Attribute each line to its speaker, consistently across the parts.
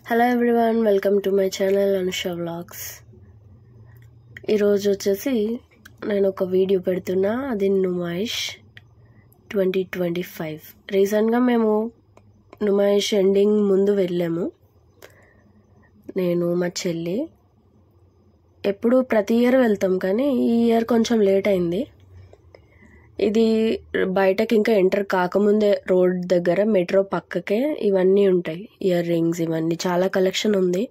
Speaker 1: Hello everyone, welcome to my channel Anusha vlogs. ఈరోజు వచ్చేసి నేను ఒక వీడియో పెడుతున్నా. అది నుమాయిష్ 2025. రీసెంట్గా మేము నుమాయిష్ ఎండింగ్ ముందు వెళ్ళాము, నేను మా చెల్లి. ఎప్పుడు ప్రతి ఇయర్ వెళ్తాం, కానీ ఈ ఇయర్ కొంచెం లేట్ అయింది. ఇది బయటకి ఇంకా ఎంటర్ కాకముందే రోడ్ దగ్గర మెట్రో పక్కకే ఇవన్నీ ఉంటాయి. ఇయర్ రింగ్స్, ఇవన్నీ చాలా కలెక్షన్ ఉంది.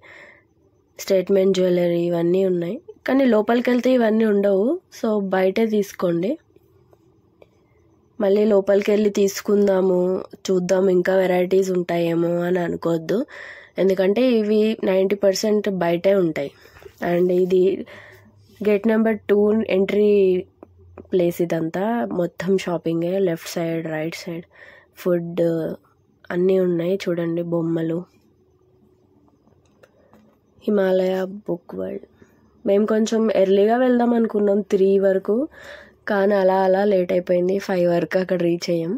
Speaker 1: స్టేట్మెంట్ జ్యువెలరీ ఇవన్నీ ఉన్నాయి, కానీ లోపలికి వెళ్తే ఇవన్నీ ఉండవు. సో బయటే తీసుకోండి. మళ్ళీ లోపలికి వెళ్ళి తీసుకుందాము, చూద్దాం ఇంకా వెరైటీస్ ఉంటాయేమో అని అనుకోవద్దు. ఎందుకంటే ఇవి 90% బయటే ఉంటాయి. అండ్ ఇది గేట్ నెంబర్ 2 ఎంట్రీ ప్లేస్. ఇదంతా మొత్తం షాపింగే. Left side, right side food అన్నీ ఉన్నాయి. చూడండి బొమ్మలు. Himalaya book world. మేము కొంచెం ఎర్లీగా వెళ్దాం అనుకున్నాం 3 వరకు, కానీ అలా లేట్ అయిపోయింది. 5 వరకు అక్కడ రీచ్ అయ్యాం.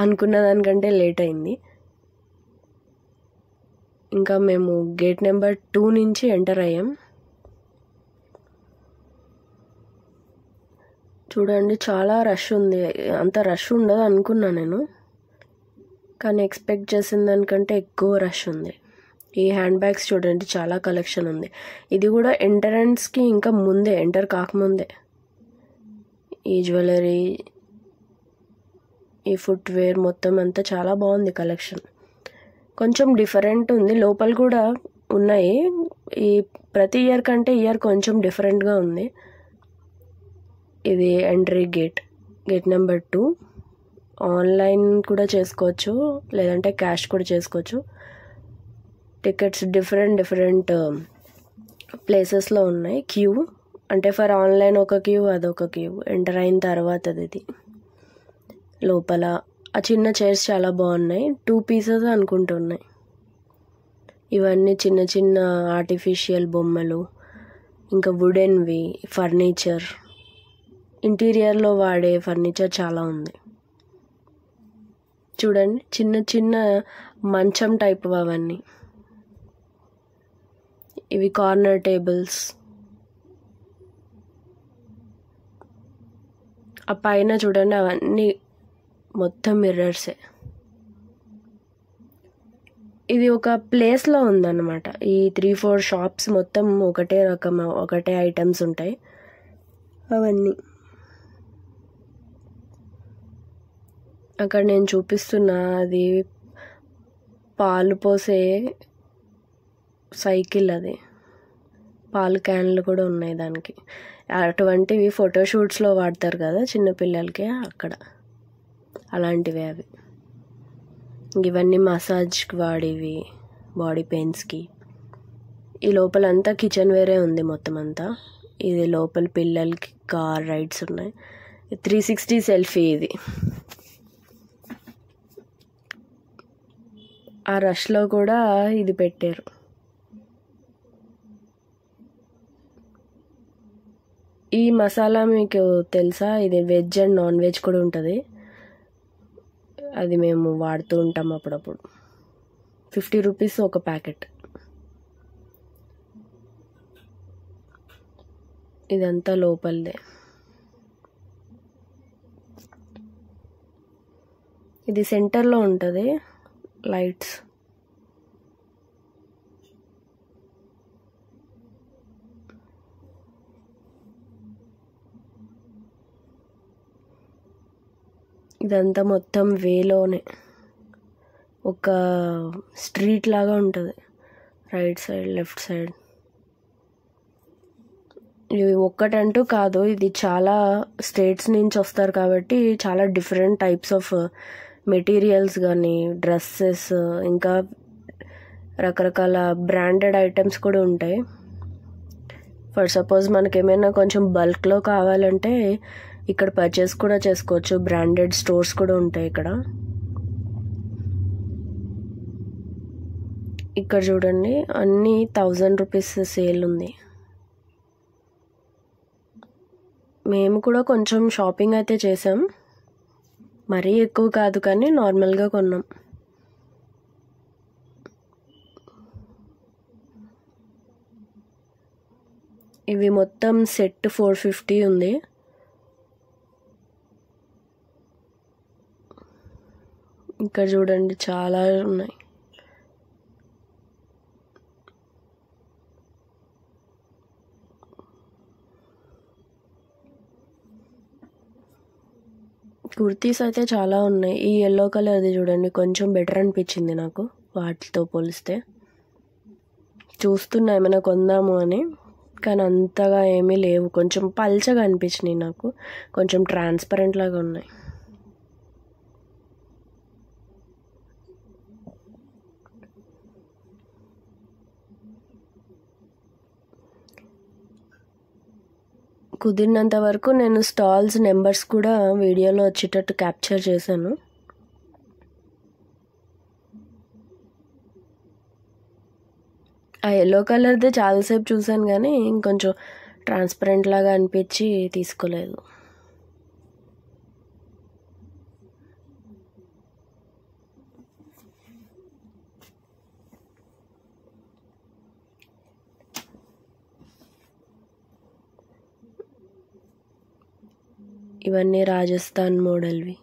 Speaker 1: అనుకున్న దానికంటే లేట్ అయింది. ఇంకా మేము గేట్ నెంబర్ 2 నుంచి ఎంటర్ అయ్యాం. చూడండి చాలా రష్ ఉంది. అంత రష్ ఉండదు అనుకున్నా నేను, కానీ ఎక్స్పెక్ట్ చేసిన దానికంటే ఎక్కువ రష్ ఉంది. ఈ హ్యాండ్ బ్యాగ్స్ చూడండి, చాలా కలెక్షన్ ఉంది. ఇది కూడా ఎంట్రన్స్కి ఇంకా ముందే, ఎంటర్ కాకముందే. ఈ జ్యువెలరీ, ఈ ఫుట్వేర్ మొత్తం అంతా చాలా బాగుంది కలెక్షన్. కొంచెం డిఫరెంట్ ఉంది. లోపల కూడా ఉన్నాయి. ఈ ప్రతి ఇయర్ కంటే ఇయర్ కొంచెం డిఫరెంట్గా ఉంది. ఇది ఎంట్రీ గేట్ నెంబర్ 2. ఆన్లైన్ కూడా చేసుకోవచ్చు, లేదంటే క్యాష్ కూడా చేసుకోవచ్చు. టికెట్స్ డిఫరెంట్ ప్లేసెస్లో ఉన్నాయి. క్యూ అంటే ఫర్ ఆన్లైన్ ఒక క్యూ, అదొక క్యూ. ఎంటర్ అయిన తర్వాత ఇది లోపల ఆ చిన్న చైర్స్ చాలా బాగున్నాయి. 2 పీసెస్ అనుకుంటున్నాయి. ఇవన్నీ చిన్న ఆర్టిఫిషియల్ బొమ్మలు, ఇంకా వుడెన్వి ఫర్నిచర్. ఇంటీరియర్లో వాడే ఫర్నిచర్ చాలా ఉంది. చూడండి చిన్న మంచం టైప్ అవన్నీ. ఇవి కార్నర్ టేబుల్స్. ఆ పైన చూడండి, అవన్నీ మొత్తం మిర్రర్సే. ఇది ఒక ప్లేస్లో ఉందన్నమాట. ఈ 3-4 షాప్స్ మొత్తం ఒకటే ఐటమ్స్ ఉంటాయి అవన్నీ. అక్కడ నేను చూపిస్తున్నా, అది పాలు పోసే సైకిల్. అది పాలు క్యాన్లు కూడా ఉన్నాయి దానికి. అటువంటివి ఫోటోషూట్స్లో వాడతారు కదా చిన్నపిల్లలకి, అక్కడ అలాంటివి అవి. ఇవన్నీ మసాజ్కి వాడేవి, బాడీ పెయిన్స్కి. ఈ లోపలంతా కిచెన్ వేరే ఉంది మొత్తం అంతా. ఇది లోపల పిల్లలకి కార్ రైడ్స్ ఉన్నాయి. 360 సెల్ఫీ. ఇది ఆ రష్లో కూడా ఇది పెట్టారు. ఈ మసాలా మీకు తెలుసా? ఇది వెజ్ అండ్ నాన్ వెజ్ కూడా ఉంటుంది. అది మేము వాడుతూ ఉంటాం అప్పుడప్పుడు. 50 రూపీస్ ఒక ప్యాకెట్. ఇదంతా లోపలదే. ఇది సెంటర్లో ఉంటుంది. లైట్స్. ఇదంతా మొత్తం వేలోనే ఒక స్ట్రీట్ లాగా ఉంటుంది. Right side, left side. ఇవి ఒక్కటంటూ కాదు, ఇది చాలా స్టేట్స్ నుంచి వస్తారు కాబట్టి చాలా డిఫరెంట్ టైప్స్ ఆఫ్ మెటీరియల్స్ కానీ, డ్రెస్సెస్, ఇంకా రకరకాల బ్రాండెడ్ ఐటమ్స్ కూడా ఉంటాయి. ఫర్ సపోజ్ మనకేమైనా కొంచెం బల్క్లో కావాలంటే ఇక్కడ పర్చేస్ కూడా చేసుకోవచ్చు. బ్రాండెడ్ స్టోర్స్ కూడా ఉంటాయి ఇక్కడ. ఇక్కడ చూడండి, అన్నీ 1000 రూపీస్ సేల్ ఉంది. మేము కూడా కొంచెం షాపింగ్ అయితే చేసాం. మరీ ఎక్కువ కాదు, కానీ నార్మల్గా కొన్నాం. ఇవి మొత్తం సెట్ 450 ఉంది. ఇక్కడ చూడండి చాలా ఉన్నాయి. కుర్తీస్ అయితే చాలా ఉన్నాయి. ఈ ఎల్లో కలర్ది చూడండి కొంచెం బెటర్ అనిపించింది నాకు వాటితో పోలిస్తే. చూస్తున్నా ఏమైనా కొందాము అని, కానీ అంతగా ఏమీ లేవు. కొంచెం పల్చగా అనిపించినాయి నాకు, కొంచెం ట్రాన్స్పరెంట్ లాగా ఉన్నాయి. కుదిరినంత వరకు నేను స్టాల్స్ నెంబర్స్ కూడా వీడియోలో వచ్చేటట్టు క్యాప్చర్ చేశాను. ఆ ఎల్లో కలర్దే చాలాసేపు చూశాను కానీ ఇంకొంచెం ట్రాన్స్పరెంట్ లాగా అనిపించి తీసుకోలేదు. ఇవన్నీ రాజస్థాన్ మోడల్వి.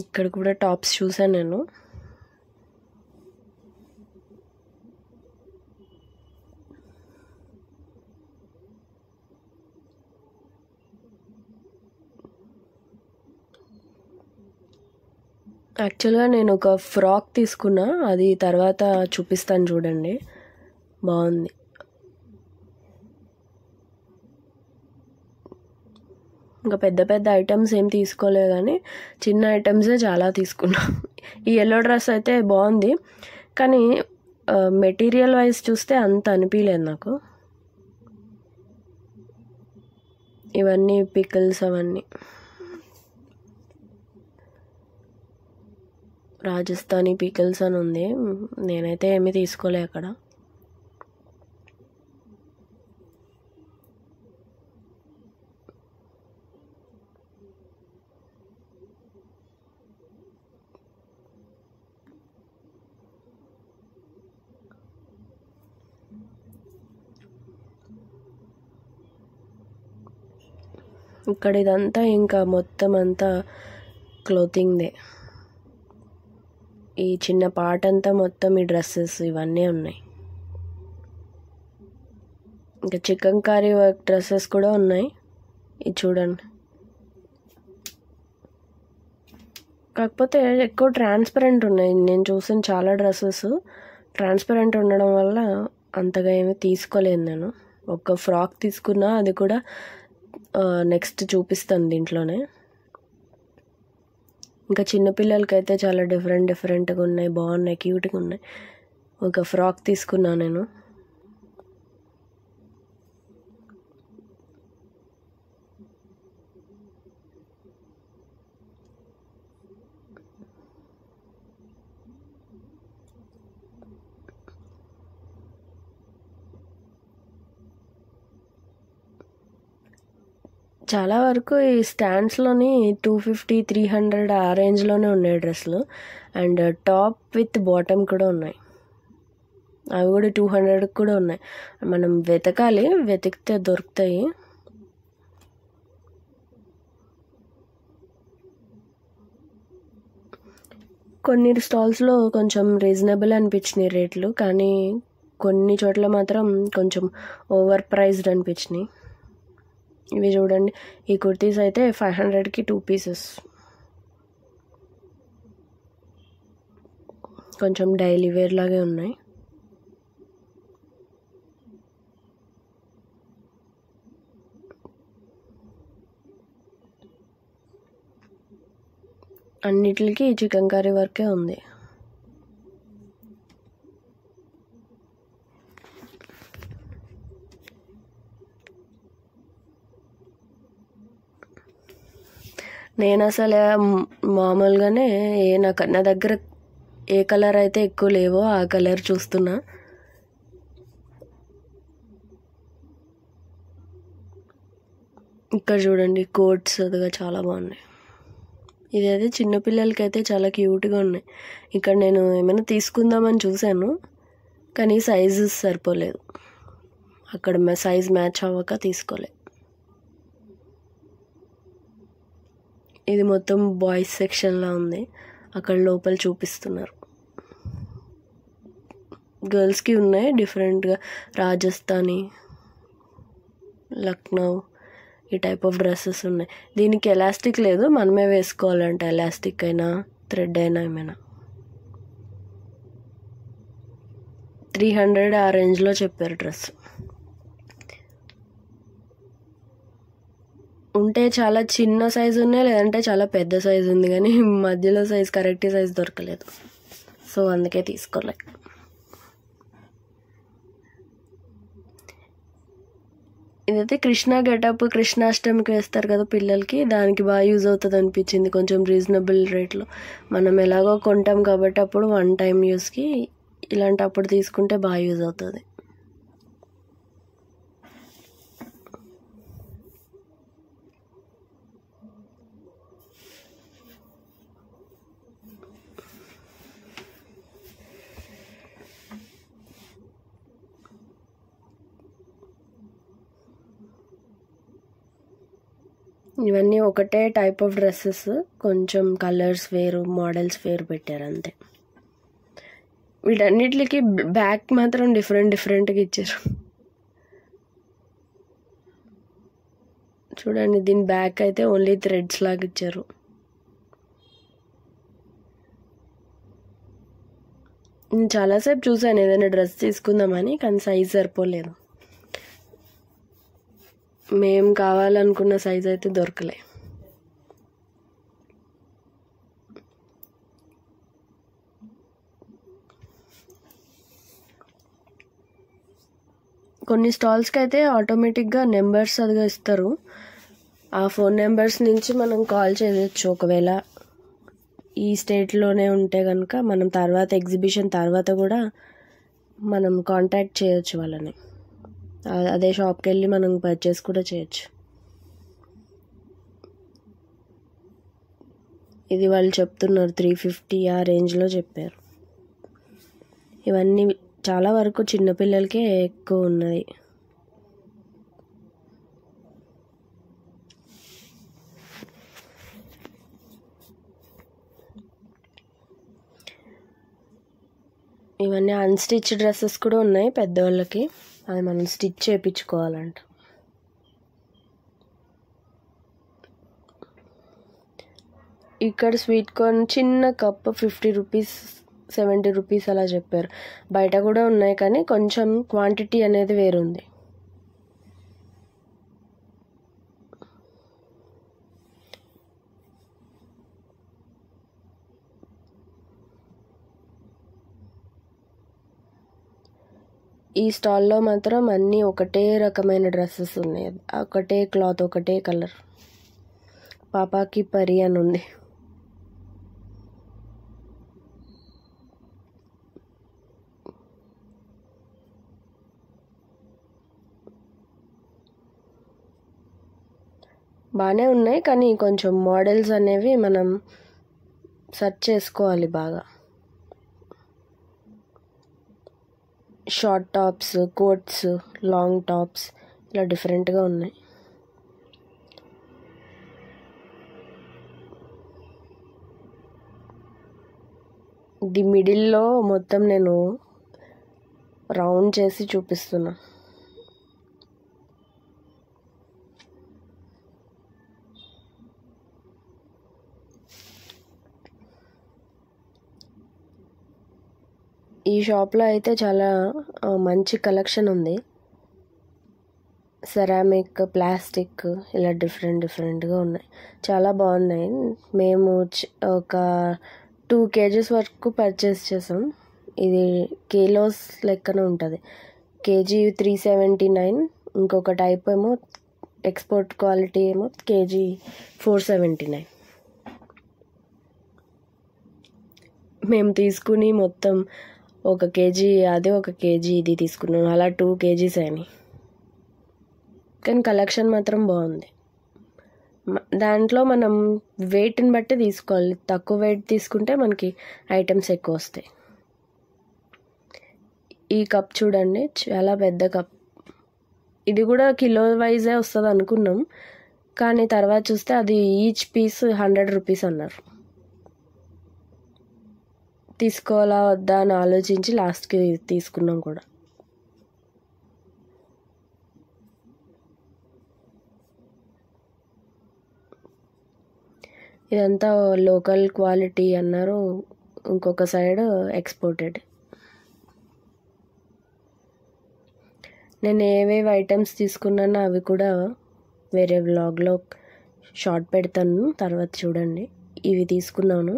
Speaker 1: ఇక్కడ కూడా టాప్స్ చూసాను నేను. యాక్చువల్గా నేను ఒక ఫ్రాక్ తీసుకున్నా, అది తర్వాత చూపిస్తాను చూడండి, బాగుంది. ఇంకా పెద్ద పెద్ద ఐటమ్స్ ఏం తీసుకోలేదు కానీ చిన్న ఐటమ్సే చాలా తీసుకున్నా. ఈ ఎల్లో డ్రెస్ అయితే బాగుంది కానీ మెటీరియల్ వైజ్ చూస్తే అంత అనిపించలేదు నాకు. ఇవన్నీ పికిల్స్, అవన్నీ రాజస్థానీ పికిల్స్ అని ఉంది. నేనైతే ఏమీ తీసుకోలే అక్కడ. ఇక్కడ ఇదంతా ఇంకా మొత్తం అంతా క్లోతింగ్దే. ఈ చిన్న పార్ట్ అంతా మొత్తం ఈ డ్రెస్సెస్ ఇవన్నీ ఉన్నాయి. ఇంకా చికెన్ కర్రీ వర్క్ డ్రెస్సెస్ కూడా ఉన్నాయి. ఇది చూడండి, కాకపోతే ఎక్కువ ట్రాన్స్పరెంట్ ఉన్నాయి. నేను చూసిన చాలా డ్రెస్సెస్ ట్రాన్స్పరెంట్ ఉండడం వల్ల అంతగా ఏమీ తీసుకోలేదు నేను. ఒక ఫ్రాక్ తీసుకున్నా, అది కూడా నెక్స్ట్ చూపిస్తాను దీంట్లోనే. ఇంకా చిన్నపిల్లలకైతే చాలా డిఫరెంట్గా ఉన్నాయి, బాగున్నాయి, క్యూట్గా ఉన్నాయి. ఒక ఫ్రాక్ తీసుకున్నా నేను. చాలా వరకు ఈ స్టాండ్స్లోని 250, 300 ఆ రేంజ్లోనే ఉన్నాయి డ్రెస్సులు. అండ్ టాప్ విత్ బాటమ్ కూడా ఉన్నాయి, అవి కూడా 200 కూడా ఉన్నాయి. మనం వెతకాలి, వెతికితే దొరుకుతాయి. కొన్ని స్టాల్స్లో కొంచెం రీజనబుల్ అనిపించినాయి రేట్లు, కానీ కొన్ని చోట్ల మాత్రం కొంచెం ఓవర్ ప్రైస్డ్ అనిపించినాయి. ఇవి చూడండి, ఈ కుర్తీస్ అయితే 500కి 2 పీసెస్. కొంచెం డైలీ వేర్ లాగే ఉన్నాయి. అన్నిటికి చికెన్ కర్రీ వర్కే ఉంది. నేను అసలు మామూలుగానే నా దగ్గర ఏ కలర్ అయితే ఎక్కువ లేవో ఆ కలర్ చూస్తున్నా. ఇక్కడ చూడండి కోట్స్, అదిగా చాలా బాగున్నాయి. ఇదైతే చిన్నపిల్లలకి అయితే చాలా క్యూట్గా ఉన్నాయి. ఇక్కడ నేను ఏమైనా తీసుకుందామని చూశాను, కానీ సైజు సరిపోలేదు, అక్కడ సైజ్ మ్యాచ్ అవ్వక తీసుకోలే. ఇది మొత్తం బాయ్స్ సెక్షన్లా ఉంది, అక్కడ లోపల చూపిస్తున్నారు. గర్ల్స్కి ఉన్నాయి డిఫరెంట్గా, రాజస్థానీ, లక్నో ఈ టైప్ ఆఫ్ డ్రెస్సెస్ ఉన్నాయి. దీనికి ఎలాస్టిక్ లేదు, మనమే వేసుకోవాలంటే ఎలాస్టిక్ అయినా థ్రెడ్ అయినా ఏమైనా. 300 ఆ రేంజ్లో చెప్పారు డ్రెస్. ఉంటే చాలా చిన్న సైజు ఉన్నాయి, లేదంటే చాలా పెద్ద సైజు ఉంది, కానీ మధ్యలో సైజ్ కరెక్ట్ సైజ్ దొరకలేదు, సో అందుకే తీసుకోలే. ఇదైతే కృష్ణ గెటప్, కృష్ణాష్టమికి వేస్తారు కదా పిల్లలకి, దానికి బాగా యూజ్ అవుతుంది అనిపించింది. కొంచెం రీజనబుల్ రేట్లో మనం ఎలాగో కొంటాం కాబట్టి అప్పుడు వన్ టైం యూస్కి ఇలాంటప్పుడు తీసుకుంటే బాగా యూజ్ అవుతుంది. ఇవన్నీ ఒకటే టైప్ ఆఫ్ డ్రెస్సెస్, కొంచెం కలర్స్ వేరు, మోడల్స్ వేరు పెట్టారు అంతే. వీటన్నిటికి బ్యాక్ మాత్రం డిఫరెంట్గా ఇచ్చారు. చూడండి, దీని బ్యాక్ అయితే ఓన్లీ థ్రెడ్స్ లాగా ఇచ్చారు. నేను చాలాసేపు చూసాను ఏదైనా డ్రెస్ తీసుకుందామని, కానీ సైజ్ సరిపోలేదు. మేము కావాలనుకున్న సైజ్ అయితే దొరకలే. కొన్ని స్టాల్స్కి అయితే ఆటోమేటిక్గా నెంబర్స్ అదిగా ఇస్తారు, ఆ ఫోన్ నెంబర్స్ నుంచి మనం కాల్ చేయొచ్చు. ఒకవేళ ఈ స్టేట్లోనే ఉంటే కనుక మనం తర్వాత ఎగ్జిబిషన్ తర్వాత కూడా మనం కాంటాక్ట్ చేయొచ్చు వాళ్ళని, అదే షాప్కి వెళ్ళి మనం పర్చేస్ కూడా చేయొచ్చు. ఇది వాళ్ళు చెప్తున్నారు 350 ఆ రేంజ్లో చెప్పారు. ఇవన్నీ చాలా వరకు చిన్నపిల్లలకే ఎక్కువ ఉన్నది. ఇవన్నీ అన్స్టిచ్ డ్రెస్సెస్ కూడా ఉన్నాయి పెద్దవాళ్ళకి, అది మనం స్టిచ్ చేయించుకోవాలంట. ఇక్కడ స్వీట్ కార్న్ చిన్న కప్ 50 రూపీస్ 70 రూపీస్ అలా చెప్పారు. బయట కూడా ఉన్నాయి కానీ కొంచెం క్వాంటిటీ అనేది వేరుంది. ఈ స్టాల్లో మాత్రం అన్నీ ఒకటే రకమైన డ్రెస్సెస్ ఉన్నాయి, ఒకటే క్లాత్, ఒకటే కలర్. పాపాకి పరి అని ఉంది. బాగానే ఉన్నాయి కానీ కొంచెం మోడల్స్ అనేవి మనం సెర్చ్ చేసుకోవాలి బాగా. Short tops, coats, long tops ఇలా డిఫరెంట్గా ఉన్నాయి. ఇది మిడిల్లో మొత్తం నేను రౌండ్ చేసి చూపిస్తున్నా. ఈ షాప్లో అయితే చాలా మంచి కలెక్షన్ ఉంది. సెరామిక్, ప్లాస్టిక్ ఇలా డిఫరెంట్గా ఉన్నాయి, చాలా బాగున్నాయి. మేము ఒక 2 kgs వరకు పర్చేస్ చేసాం. ఇది కిలోస్ లెక్కన ఉంటుంది. కేజీ 379, ఇంకొక టైప్ ఏమో ఎక్స్పోర్ట్ క్వాలిటీ ఏమో కేజీ 479. మేము తీసుకుని మొత్తం 1 kg అదే 1 kg ఇది తీసుకున్నాం, అలా 2 kgs అయినాయి. కానీ కలెక్షన్ మాత్రం బాగుంది. దాంట్లో మనం వెయిట్ని బట్టి తీసుకోవాలి, తక్కువ వెయిట్ తీసుకుంటే మనకి ఐటమ్స్ ఎక్కువ వస్తాయి. ఈ కప్ చూడండి, చాలా పెద్ద కప్. ఇది కూడా కిలో వైజే వస్తుంది అనుకున్నాం, కానీ తర్వాత చూస్తే అది ఈచ్ పీస్ 100 రూపీస్ అన్నారు. తీసుకోవాలా వద్దా అని ఆలోచించి లాస్ట్కి తీసుకున్నాం కూడా. ఇదంతా లోకల్ క్వాలిటీ అన్నారు, ఇంకొక సైడ్ ఎక్స్పోర్టెడ్. నేను ఏవేవి ఐటమ్స్ తీసుకున్నానో అవి కూడా వేరే వ్లాగ్లో షార్ట్ పెడతాను, తర్వాత చూడండి. ఇవి తీసుకున్నాను.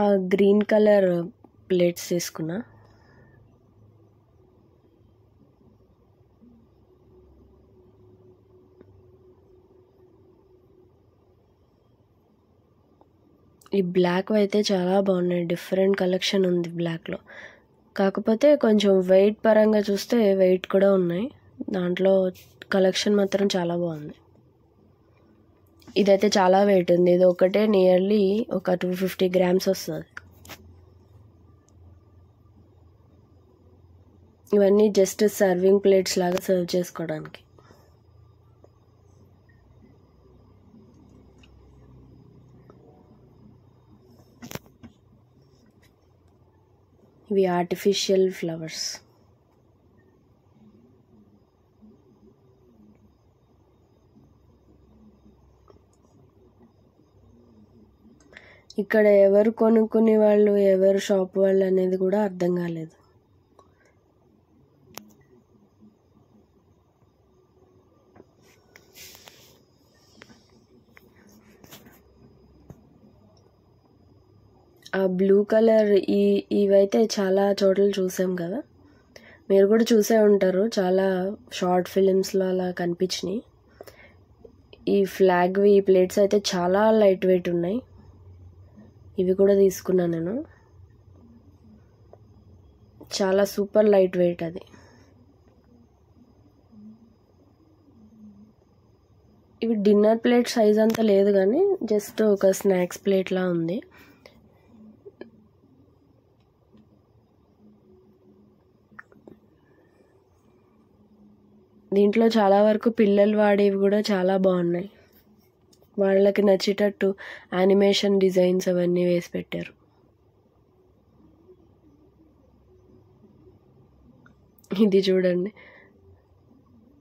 Speaker 1: ఆ గ్రీన్ కలర్ ప్లేట్స్ తీసుకున్నా. ఈ బ్లాక్ అయితే చాలా బాగున్నాయి, డిఫరెంట్ కలెక్షన్ ఉంది బ్లాక్లో. కాకపోతే కొంచెం వెయిట్ పరంగా చూస్తే వెయిట్ కూడా ఉన్నాయి, దాంట్లో కలెక్షన్ మాత్రం చాలా బాగుంది. ఇదైతే చాలా వెయిట్ ఉంది, ఇది ఒకటే నియర్లీ ఒక 250 గ్రామ్స్ వస్తుంది. ఇవన్నీ జస్ట్ సర్వింగ్ ప్లేట్స్ లాగా సర్వ్ చేసుకోవడానికి. ఇవి ఆర్టిఫిషియల్ ఫ్లవర్స్. ఇక్కడ ఎవరు కొనుక్కునే వాళ్ళు, ఎవరు షాప్ వాళ్ళు అనేది కూడా అర్థం కాలేదు. ఆ బ్లూ కలర్ ఇవైతే చాలా చోట్ల చూసాం కదా, మీరు కూడా చూసే ఉంటారు, చాలా షార్ట్ ఫిలిమ్స్లో అలా కనిపించినాయి. ఈ ఫ్లాగ్వి ఈ ప్లేట్స్ అయితే చాలా లైట్ వెయిట్ ఉన్నాయి, ఇవి కూడా తీసుకున్నాను నేను. చాలా సూపర్ లైట్ వెయిట్ అది. ఇవి డిన్నర్ ప్లేట్ సైజ్ అంతా లేదు కానీ జస్ట్ ఒక స్నాక్స్ ప్లేట్లా ఉంది. దీంట్లో చాలా వరకు పిల్లలు వాడేవి కూడా చాలా బాగున్నాయి, వాళ్ళకి నచ్చేటట్టు యానిమేషన్ డిజైన్స్ అవన్నీ వేసి పెట్టారు. ఇది చూడండి,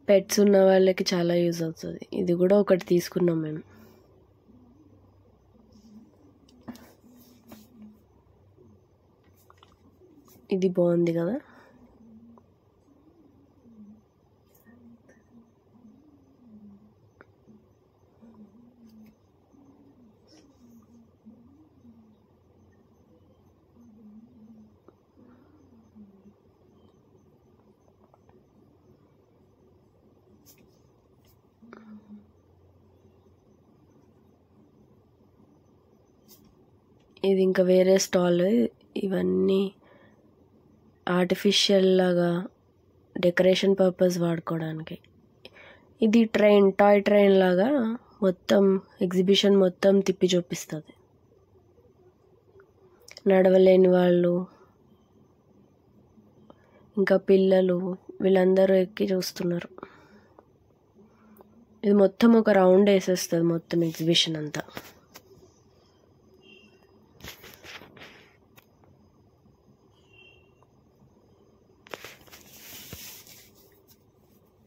Speaker 1: పెట్స్ ఉన్న వాళ్ళకి చాలా యూజ్ అవుతుంది. ఇది కూడా ఒకటి తీసుకున్నాం మేము. ఇది బాగుంది కదా. ఇది ఇంకా వేరే స్టాల్. ఇవన్నీ ఆర్టిఫిషియల్ లాగా డెకరేషన్ పర్పస్ వాడుకోవడానికి. ఇది టాయ్ ట్రైన్ లాగా మొత్తం ఎగ్జిబిషన్ మొత్తం తిప్పి చూపిస్తుంది. నడవలేని వాళ్ళు ఇంకా పిల్లలు వీళ్ళందరూ ఎక్కి చూస్తున్నారు. ఇది మొత్తం ఒక రౌండ్ వేసేస్తుంది మొత్తం ఎగ్జిబిషన్ అంతా.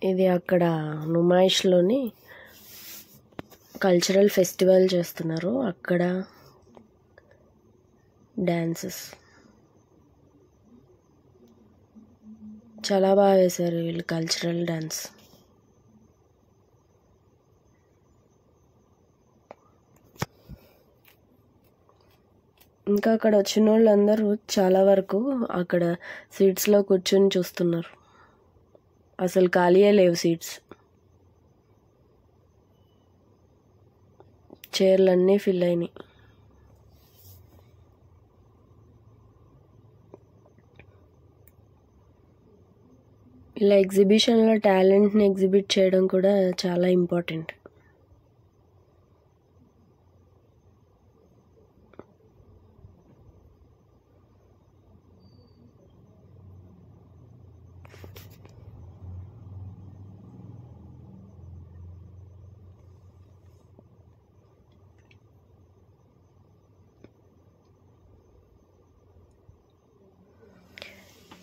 Speaker 1: ఇది అక్కడ నుమాయిష్లోని కల్చరల్ ఫెస్టివల్ చేస్తున్నారు, అక్కడ డ్యాన్సెస్ చాలా బాగా వేశారు వీళ్ళు, కల్చరల్ డ్యాన్స్. ఇంకా అక్కడ వచ్చిన వాళ్ళందరూ చాలా వరకు అక్కడ సీట్స్లో కూర్చొని చూస్తున్నారు, అసలు ఖాళీయే లేవు సీట్స్. చైర్లన్నీ ఫిల్ అయినాయి. ఇలా ఎగ్జిబిషన్లో టాలెంట్ని ఎగ్జిబిట్ చేయడం కూడా చాలా ఇంపార్టెంట్.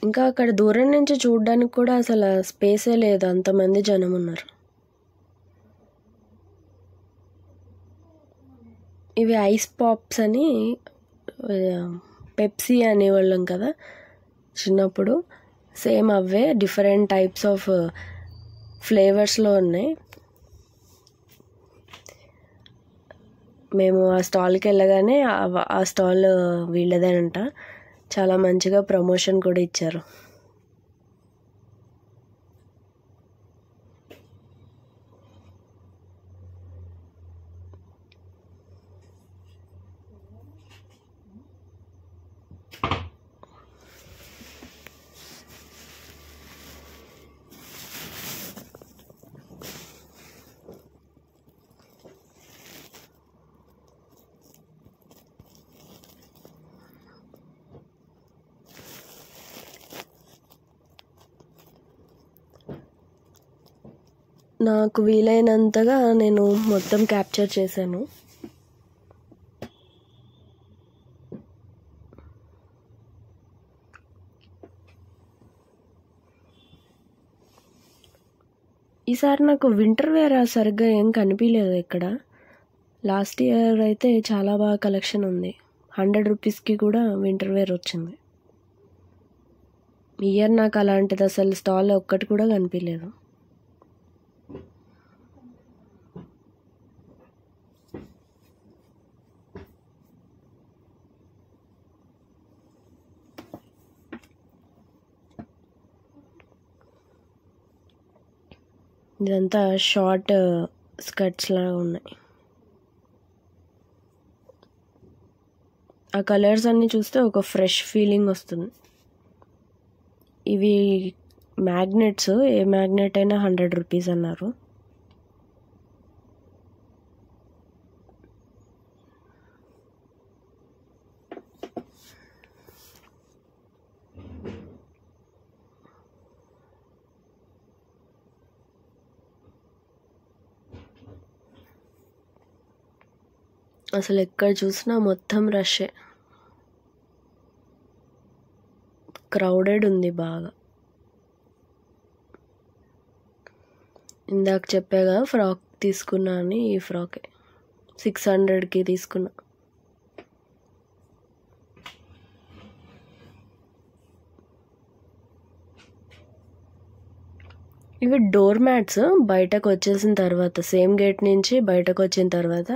Speaker 1: ఇంకా అక్కడ దూరం నుంచి చూడడానికి కూడా అసలు స్పేసే లేదు, అంతమంది జనం ఉన్నారు. ఇవి ఐస్ పాప్స్ అని, పెప్సీ అనేవాళ్ళం కదా చిన్నప్పుడు, సేమ్ అవే డిఫరెంట్ టైప్స్ ఆఫ్ ఫ్లేవర్స్లో ఉన్నాయి. మేము ఆ స్టాల్కి వెళ్ళగానే ఆ స్టాల్ వీళ్ళదేనంట, చాలా మంచిగా ప్రమోషన్ కూడా ఇచ్చారు. నాకు వీలైనంతగా నేను మొత్తం క్యాప్చర్ చేశాను. ఈసారి నాకు వింటర్ వేర్ సరిగ్గా ఏం కనిపించలేదు ఇక్కడ. లాస్ట్ ఇయర్ అయితే చాలా బాగా కలెక్షన్ ఉంది, 100 రూపీస్కి కూడా వింటర్ వేర్ వచ్చింది. ఈ ఇయర్ నాకు అలాంటిది అసలు స్టాల్ ఒక్కటి కూడా కనిపించలేదు. ఇదంతా షార్ట్ స్కర్ట్స్ లాగా ఉన్నాయి. ఆ కలర్స్ అన్నీ చూస్తే ఒక ఫ్రెష్ ఫీలింగ్ వస్తుంది. ఇవి మ్యాగ్నెట్స్, ఏ మ్యాగ్నెట్ అయినా 100 రూపీస్ అన్నారు. అసలు ఎక్కడ చూసినా మొత్తం రషే, క్రౌడెడ్ ఉంది బాగా. ఇందాక చెప్పాగా ఫ్రాక్ తీసుకున్నా అని, ఈ ఫ్రాకే 600కి తీసుకున్నా. ఇవి డోర్ మ్యాట్స్. బయటకు వచ్చేసిన తర్వాత, సేమ్ గేట్ నుంచి బయటకు వచ్చిన తర్వాత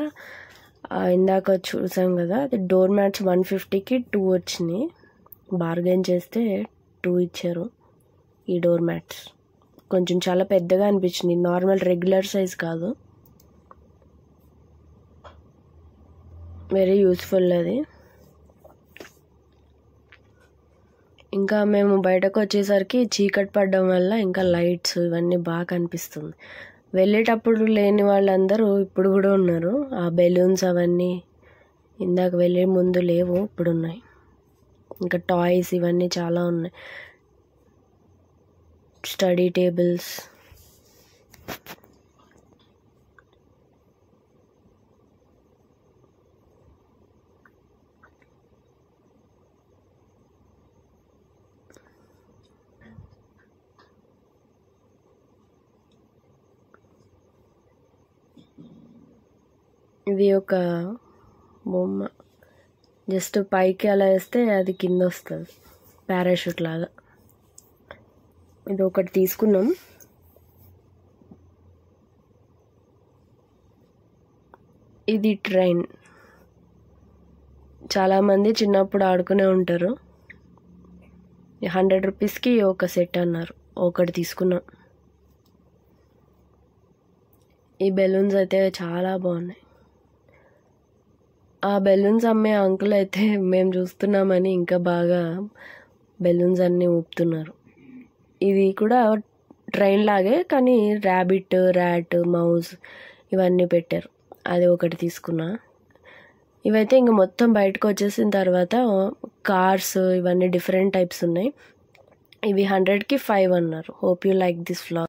Speaker 1: ఇందాక చూసాం కదా, అది డోర్ మ్యాట్స్ 150కి 2 వచ్చినాయి. బార్గెన్ చేస్తే 2 ఇచ్చారు. ఈ డోర్ మ్యాట్స్ కొంచెం చాలా పెద్దగా అనిపించింది, నార్మల్ రెగ్యులర్ సైజ్ కాదు. వెరీ యూస్ఫుల్ అది. ఇంకా మేము బయటకు వచ్చేసరికి చీకటి పడడం వల్ల ఇంకా లైట్స్ ఇవన్నీ బాగా కనిపిస్తుంది. వెళ్ళేటప్పుడు లేని వాళ్ళందరూ ఇప్పుడు కూడా ఉన్నారు. ఆ బెలూన్స్ అవన్నీ ఇందాక వెళ్ళే ముందు లేవు, ఇప్పుడు ఉన్నాయి. ఇంకా టాయ్స్ ఇవన్నీ చాలా ఉన్నాయి. స్టడీ టేబుల్స్, ఇది ఒక బొమ్మ, జస్ట్ పైకి అలా వేస్తే అది కింద వస్తుంది, పారాషూట్ లాగా. ఇది ఒకటి తీసుకున్నాం. ఇది ట్రైన్, చాలామంది చిన్నప్పుడు ఆడుకునే ఉంటారు. 100 రూపీస్కి ఒక సెట్ అన్నారు, ఒకటి తీసుకున్నాం. ఈ బెలూన్స్ అయితే చాలా బాగున్నాయి. ఆ బెలూన్స్ అమ్మే అంకుల్ అయితే మేము చూస్తున్నామని ఇంకా బాగా బెలూన్స్ అన్నీ ఊపుతున్నారు. ఇది కూడా ట్రైన్ లాగే, కానీ ర్యాబిట్, ర్యాట్, మౌస్ ఇవన్నీ పెట్టారు. అది ఒకటి తీసుకున్నా. ఇవైతే ఇంక మొత్తం బయటకు వచ్చేసిన తర్వాత కార్స్ ఇవన్నీ డిఫరెంట్ టైప్స్ ఉన్నాయి. ఇవి 100కి 5 అన్నారు. Hope you like this vlog.